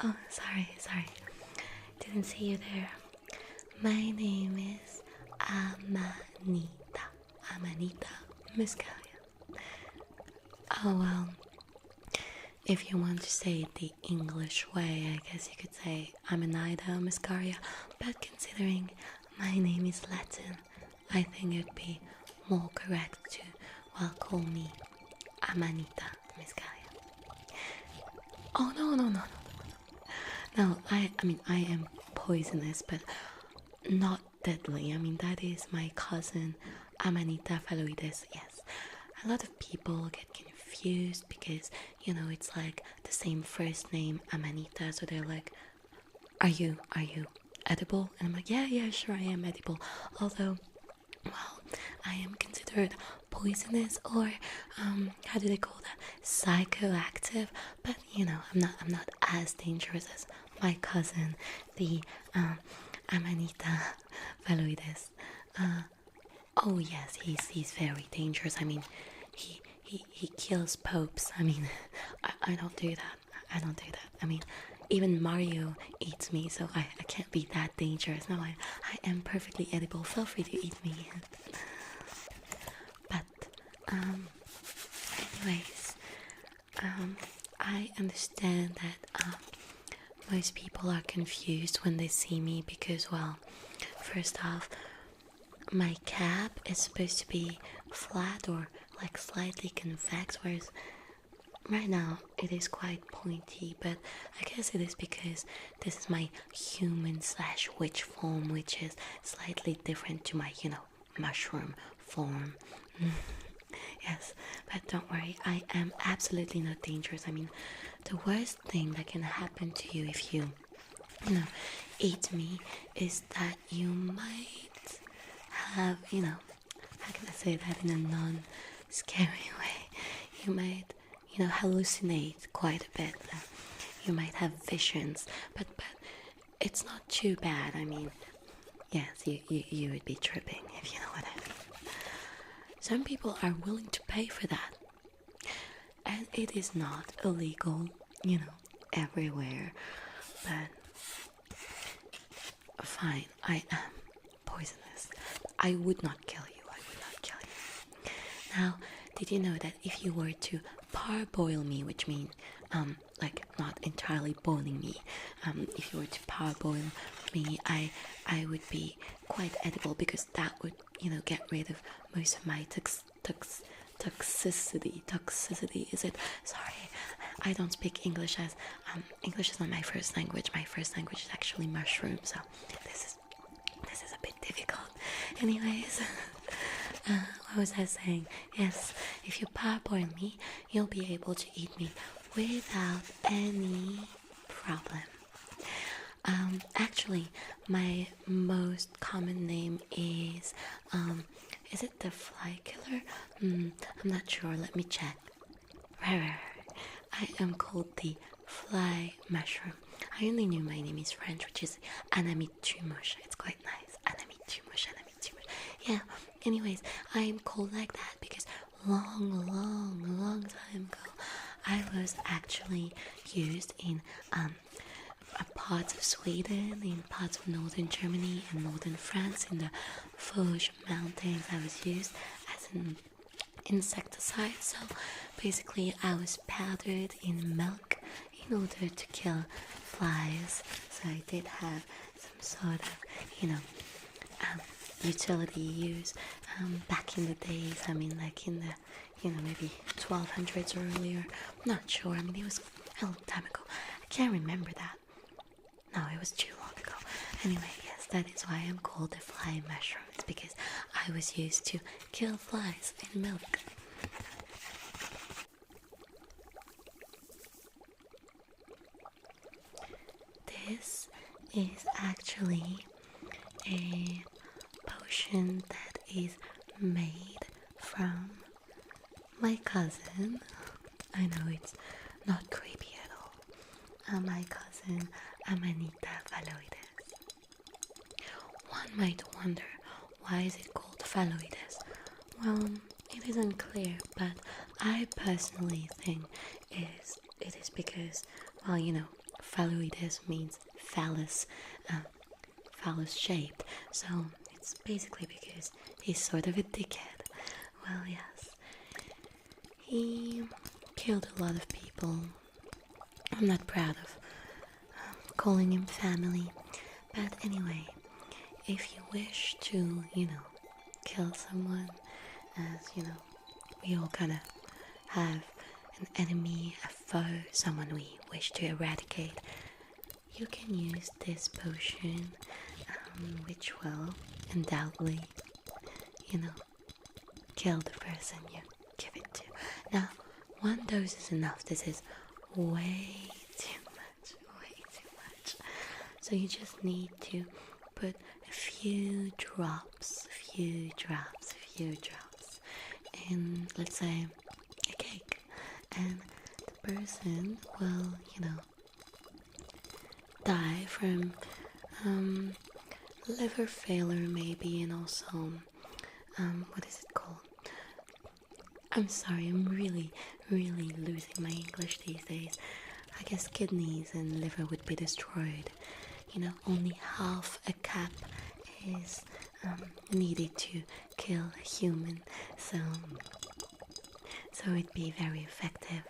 Oh, sorry. Didn't see you there. My name is Amanita. Amanita Muscaria. Oh, well, if you want to say it the English way, I guess you could say Amanita Muscaria. But considering my name is Latin, I think it'd be more correct to, well, call me Amanita Muscaria. Oh, no. No, I mean, I am poisonous, but not deadly. I mean, that is my cousin Amanita Phalloides. Yes, a lot of people get confused because it's like the same first name Amanita, so they're like, "Are you edible?" And I'm like, "Yeah, sure, I am edible." Although, well, I am considered poisonous, or how do they call that? Psychoactive. But I'm not as dangerous as my cousin, the Amanita Phalloides. Oh yes, he's very dangerous. I mean, he kills popes. I mean, I don't do that. I don't do that. I mean, even Mario eats me, so I can't be that dangerous. No, I am perfectly edible. Feel free to eat me. But anyways, I understand that most people are confused when they see me because, well, first off, my cap is supposed to be flat or like slightly convex, whereas right now it is quite pointy, but I guess it is because this is my human slash witch form, which is slightly different to my, mushroom form. Yes, but don't worry, I am absolutely not dangerous. I mean, the worst thing that can happen to you if you eat me is that you might have, how can I say that in a non-scary way? You might, hallucinate quite a bit. You might have visions, but it's not too bad. I mean, yes, you would be tripping, if you know what I mean. Some people are willing to pay for that, and it is not illegal, everywhere. But fine, I am poisonous. I would not kill you. Now, did you know that if you were to parboil me, which means like not entirely boiling me, if you were to parboil me, I would be quite edible because that would get rid of most of my toxicity. Toxicity, is it? Sorry, I don't speak English, as English is not my first language. My first language is actually mushroom, so this is a bit difficult. Anyways, what was I saying? Yes, if you parboil me, you'll be able to eat me without any problem. Actually, my most common name is it the fly killer? I'm not sure. Let me check. Right. I am called the fly mushroom. I only knew my name is French, which is Anamitumosh. It's quite nice. Anamitumosh. Yeah. Anyways, I am called like that because long time ago, I was actually used in parts of Sweden, in parts of northern Germany and northern France, in the Vosges mountains. I was used as an insecticide. So basically, I was powdered in milk in order to kill flies. So I did have some sort of, utility use back in the days. I mean, like in the, maybe 1200s or earlier. I'm not sure. I mean, it was a long time ago. I can't remember that. No, it was too long ago. Anyway, yes, that is why I'm called the fly mushroom. It's because I was used to kill flies in milk. This is actually a potion that is made from my cousin. I know it's not creepy at all. My cousin Amanita Phalloides. One might wonder, why is it called Phalloides? Well, it isn't clear, but I personally think it is because, well, phalloides means phallus, phallus shaped. So it's basically because he's sort of a dickhead. Well, yes, he killed a lot of people. I'm not proud of calling him family, but anyway, if you wish to, kill someone, as we all kind of have an enemy, a foe, someone we wish to eradicate, you can use this potion, which will undoubtedly, kill the person you give it to. Now, one dose is enough. This is way too much, way too much. So you just need to put a few drops in, let's say, a cake, and the person will, die from liver failure maybe, and also what is it called? I'm sorry, I'm really losing my English these days. I guess kidneys and liver would be destroyed. Only half a cap is needed to kill a human, so it'd be very effective.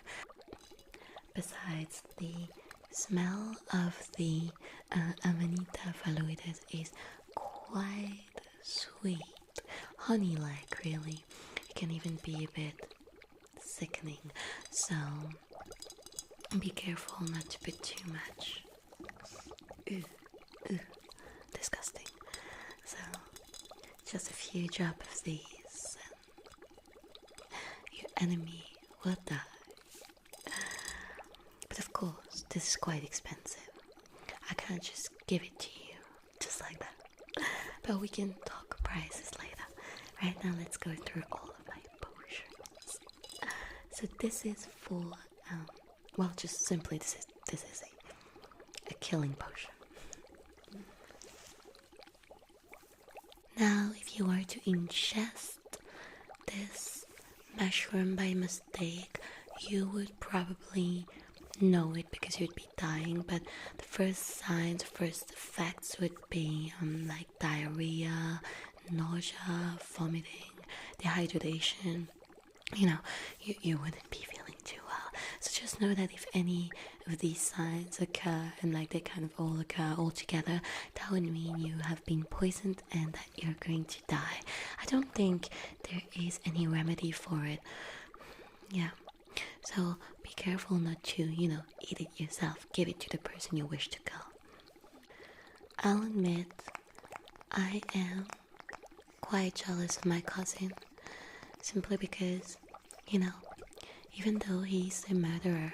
Besides, the smell of the amanita phalloides is quite sweet, honey-like, really. It can even be a bit sickening, so be careful not to put too much. Ooh, disgusting. So just a few drops of these and your enemy will die. But of course, this is quite expensive. I can't just give it to you just like that. But we can talk prices later. Right now, let's go through all of my potions. So this is for, just simply this is a killing potion. Now, if you were to ingest this mushroom by mistake, you would probably know it because you'd be dying, but the first signs, first effects would be like diarrhea, nausea, vomiting, dehydration. You wouldn't be feeling too well. So just know that if any of these signs occur, and like they kind of all occur all together, that would mean you have been poisoned and that you're going to die. I don't think there is any remedy for it. Yeah. So be careful not to, eat it yourself. Give it to the person you wish to kill. I'll admit, I am quite jealous of my cousin, simply because, even though he's a murderer,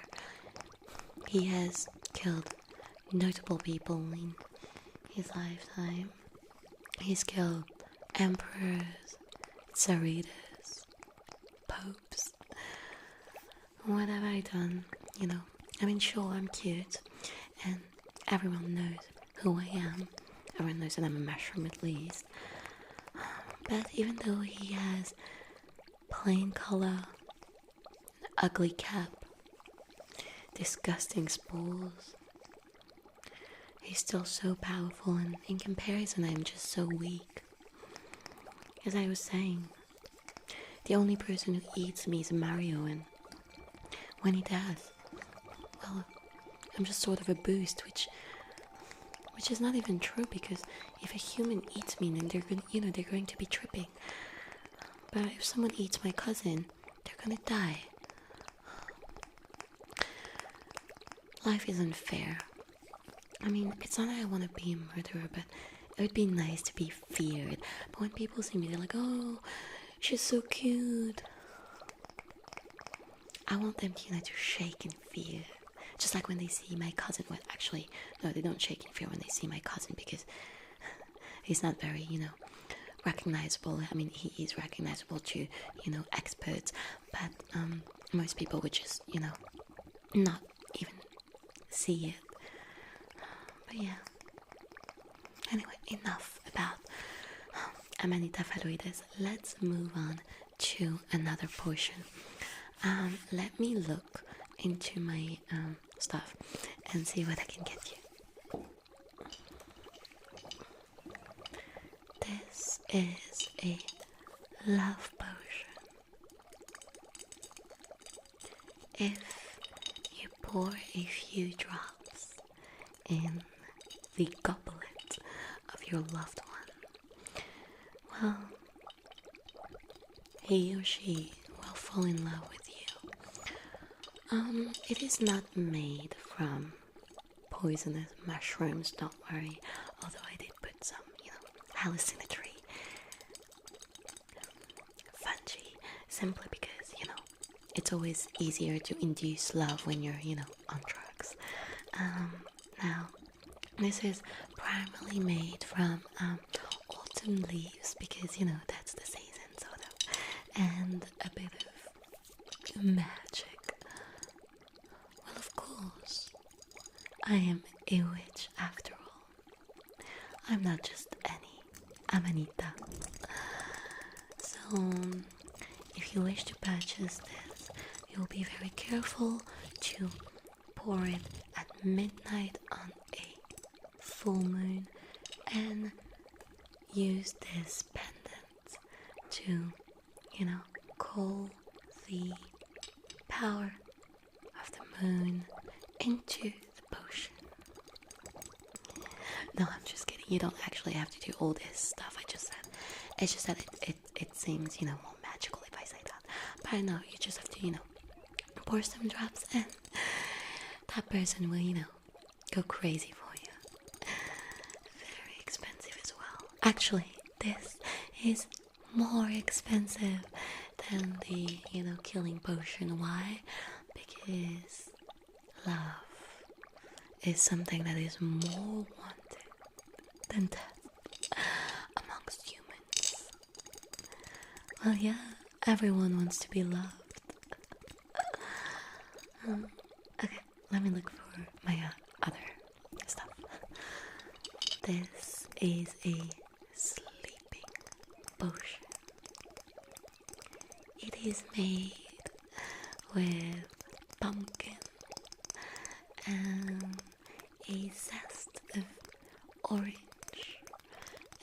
he has killed notable people in his lifetime. He's killed emperors, tsaritas, popes. What have I done? Sure, I'm cute, and everyone knows who I am. Everyone knows that I'm a mushroom, at least. But even though he has plain color, an ugly cap, disgusting spores, he's still so powerful, and in comparison, I'm just so weak. As I was saying, the only person who eats me is Mario, and when he does, well, I'm just sort of a boost, which is not even true, because if a human eats me, then they're going to be tripping. But if someone eats my cousin, they're gonna die. Life isn't fair. It's not that I want to be a murderer, but it would be nice to be feared. But when people see me, they're like, oh, she's so cute. I want them to, to shake in fear. Just like when they see my cousin. Well, actually, no, they don't shake in fear when they see my cousin, because he's not very, recognizable. He is recognizable to, experts, but most people would just, not even see it. But yeah. Anyway, enough about amanita phalloides. Let's move on to another potion. Let me look into my stuff and see what I can get you. This is a love potion. If you pour a few drops in the goblet of your loved one, well, he or she will fall in love with you. It is not made from poisonous mushrooms, don't worry, although I did put some, hallucinatory fungi, simply because, it's always easier to induce love when you're, on drugs. Now, this is primarily made from autumn leaves because, that's the season, sort of, and a bit of magic. Well, of course, I am a witch after all. I'm not just any amanita. So, if you wish to purchase this, you'll be very careful to pour it at midnight on a full moon and use this pendant to, call the power of the moon into the potion. No, I'm just kidding. You don't actually have to do all this stuff I just said. It's just that it seems, more magical if I say that. But I know you just have to, pour some drops and that person will, go crazy for you. Very expensive as well. Actually, this is more expensive than the, killing potion. Why? Because love is something that is more wanted than death amongst humans. Well, yeah, everyone wants to be loved. Okay, let me look for my other stuff. This is a sleeping potion. It is made with pumpkin and a zest of orange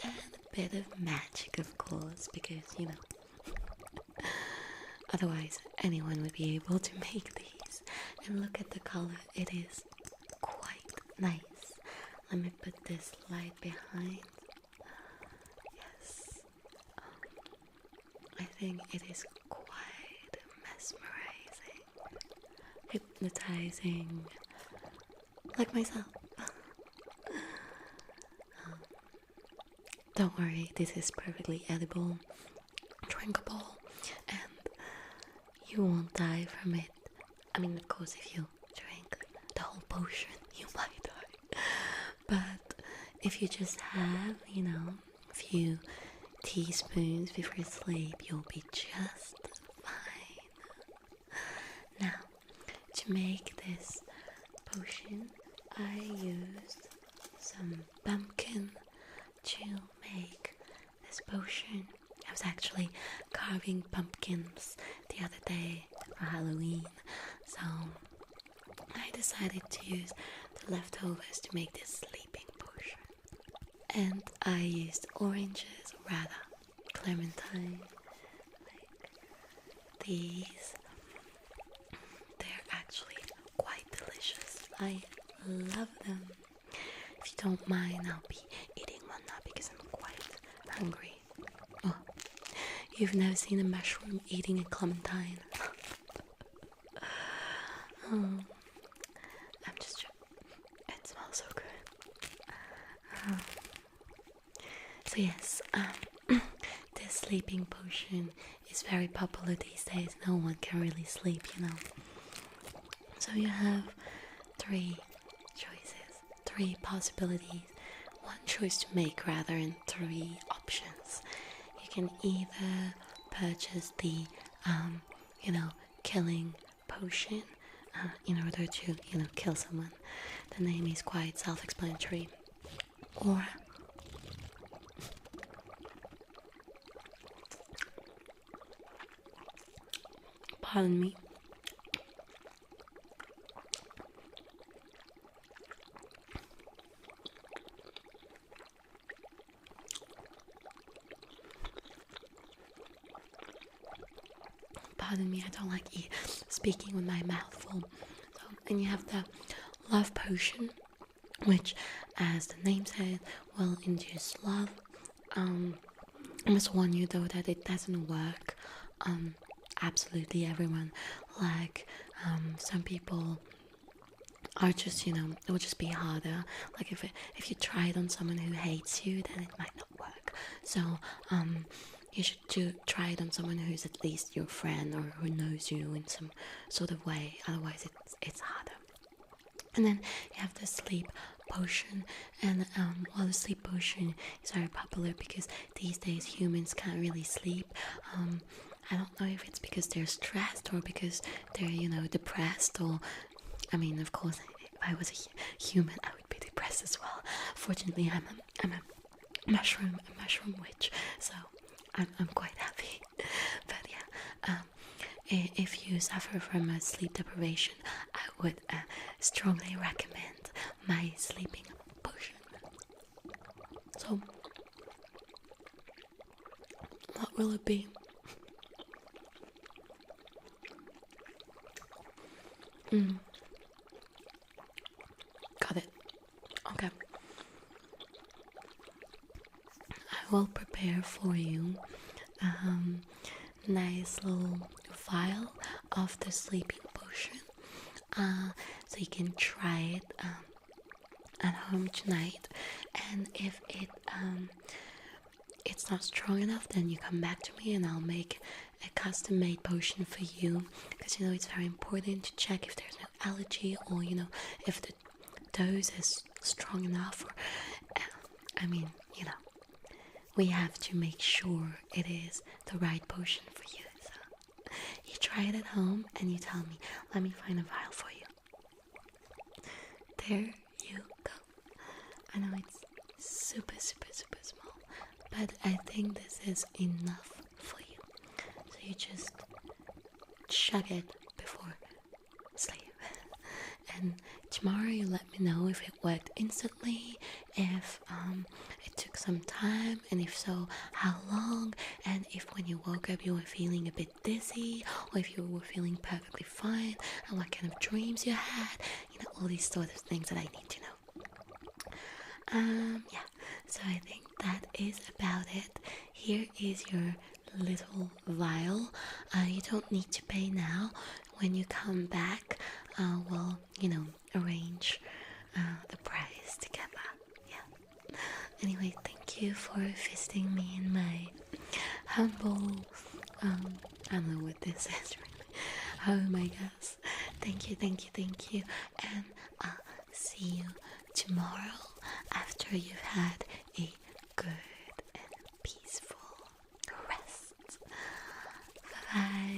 and a bit of magic, of course, because, otherwise anyone would be able to make these. And look at the color, it is quite nice. Let me put this light behind. Yes, I think it is quite mesmerizing, hypnotizing, like myself. Don't worry, this is perfectly edible, drinkable, and you won't die from it. I mean, of course, if you drink the whole potion, you might die. But if you just have, a few teaspoons before sleep, you'll be just fine. Now, to make this potion, I used some pumpkin to make this potion. I was actually carving pumpkins the other day for Halloween, so I decided to use the leftovers to make this sleeping potion. And I used oranges, rather clementine, like these. They're actually quite delicious. I love them. If you don't mind, I'll be eating one now because I'm quite hungry. Oh, you've never seen a mushroom eating a clementine? Oh, I'm just joking. It smells so good. So yes, this sleeping potion is very popular these days. No one can really sleep, So you have 3 choices, 3 possibilities, 1 choice to make rather, and 3 options. You can either purchase the, killing potion in order to, kill someone. The name is quite self-explanatory. Or pardon me. pardon me, I don't like speaking with my mouth full. So, and you have the love potion, which, as the name says, will induce love. I must warn you though that it doesn't work. Absolutely everyone. Like, some people are just, it will just be harder. Like if you try it on someone who hates you, then it might not work. So, you should try it on someone who's at least your friend or who knows you in some sort of way. Otherwise, it's harder. And then you have the sleep potion, and well, the sleep potion is very popular because these days humans can't really sleep. I don't know if it's because they're stressed or because they're depressed, or I mean, of course, if I was a human, I would be depressed as well. Fortunately, I'm a mushroom witch, so I'm quite happy. But yeah, if you suffer from a sleep deprivation, I would strongly recommend my sleeping potion. So, what will it be? Got it. Okay. I will prepare for you nice little vial of the sleeping potion, so you can try it at home tonight. And if it's not strong enough, then you come back to me and I'll make a custom made potion for you, because it's very important to check if there's no allergy, or if the dose is strong enough, or I mean, we have to make sure it is the right potion for you. So you try it at home and you tell me. Let me find a vial for you. There you go. I know it's super small, but I think this is enough for you. So you just chug it before sleep. And tomorrow you let me know if it worked instantly, if it took some time, and if so, how long, and if when you woke up you were feeling a bit dizzy, or if you were feeling perfectly fine, and what kind of dreams you had, all these sort of things that I need to know. Yeah, so I think that is about it. Here is your little vial. You don't need to pay now. When you come back, we'll, arrange the price together. Yeah. Anyway, thank you for visiting me in my humble, I don't know what this is really. Oh my gosh. Thank you. And I'll see you tomorrow after you've had a good and peaceful rest. Bye.